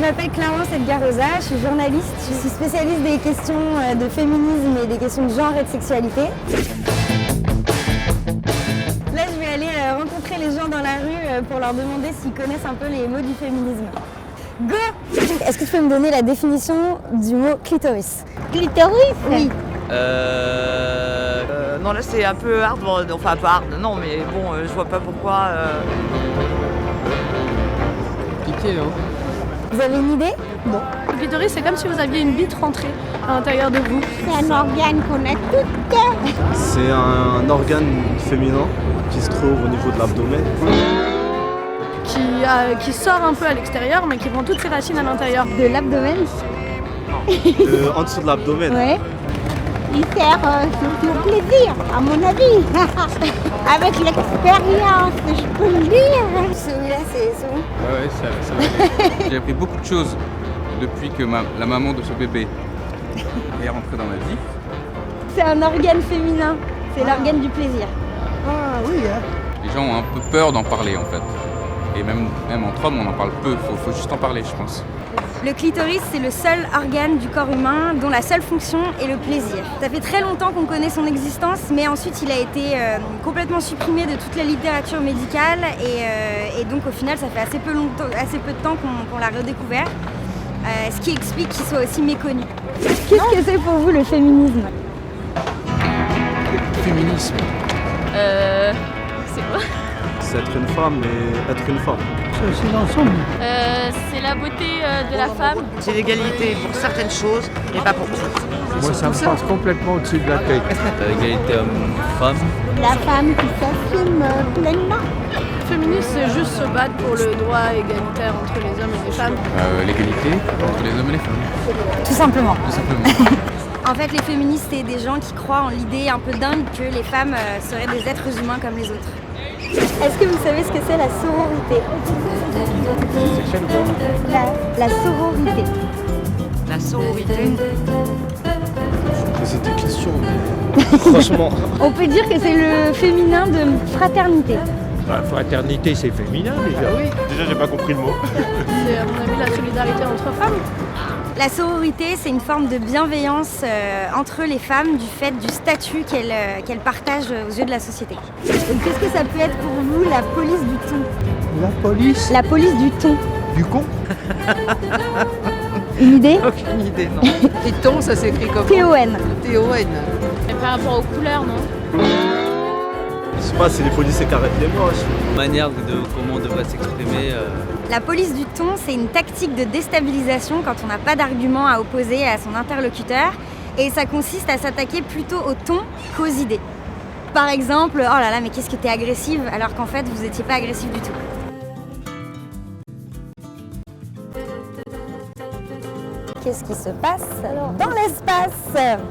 m'appelle Clarence Edgarosa, je suis journaliste, je suis spécialiste des questions de féminisme et des questions de genre et de sexualité. Là, je vais aller rencontrer les gens dans la rue pour leur demander s'ils connaissent un peu les mots du féminisme. Go! Est-ce que tu peux me donner la définition du mot clitoris? Clitoris? Oui. Non, là c'est un peu hard, enfin un peu hard, non, mais bon, je vois pas pourquoi. Compliqué, hein. Vous avez une idée? Non. Le clitoris, c'est comme si vous aviez une bite rentrée à l'intérieur de vous. C'est un organe qu'on a toutes. C'est un organe féminin qui se trouve au niveau de l'abdomen. Qui sort un peu à l'extérieur, mais qui prend toutes ses racines à l'intérieur. De l'abdomen? En dessous de l'abdomen. Ouais. Il sert surtout au plaisir, à mon avis. Avec l'expérience, je peux le dire. Celui-là, c'est bon. Ouais, ça va. J'ai appris beaucoup de choses depuis que la maman de ce bébé est rentrée dans ma vie. C'est un organe féminin, c'est l'organe du plaisir. Ah oui, hein. Les gens ont un peu peur d'en parler en fait. Et même entre hommes, on en parle peu. Faut juste en parler, je pense. Le clitoris, c'est le seul organe du corps humain dont la seule fonction est le plaisir. Ça fait très longtemps qu'on connaît son existence, mais ensuite il a été complètement supprimé de toute la littérature médicale et donc au final ça fait assez peu de temps qu'on l'a redécouvert, ce qui explique qu'il soit aussi méconnu. Qu'est-ce que c'est pour vous le féminisme? Féminisme. C'est quoi? C'est être une femme et être une femme. C'est la beauté de la femme. C'est l'égalité pour certaines choses, mais pas pour toutes. Moi, ça me passe complètement au-dessus de la tête. Égalité homme-femme. La femme qui s'assume pleinement. Féministe, c'est juste se battre pour le droit égalitaire entre les hommes et les femmes. L'égalité entre les hommes et les femmes. Tout simplement. Tout simplement. En fait, les féministes, c'est des gens qui croient en l'idée un peu dingue que les femmes seraient des êtres humains comme les autres. Est-ce que vous savez ce que c'est la sororité? La sororité. La sororité. C'est des questions, mais franchement. On peut dire que c'est le féminin de fraternité. La fraternité, c'est féminin déjà. Oui. Déjà, j'ai pas compris le mot. C'est à mon avis la solidarité entre femmes. La sororité, c'est une forme de bienveillance entre les femmes du fait du statut qu'elles partagent aux yeux de la société. Donc, qu'est-ce que ça peut être pour vous la police du ton? La police La police du ton. du con. Une idée? Aucune idée, non. Et ton, ça s'écrit comment? T-O-N. T-O-N. Et par rapport aux couleurs, non? Je sais pas, c'est les policiers qui arrêtent les moches. Manière de comment on devrait s'exprimer. La police du ton, c'est une tactique de déstabilisation quand on n'a pas d'argument à opposer à son interlocuteur. Et ça consiste à s'attaquer plutôt au ton qu'aux idées. Par exemple, oh là là, mais qu'est-ce que t'es agressive, alors qu'en fait, vous n'étiez pas agressif du tout. Qu'est-ce qui se passe dans l'espace?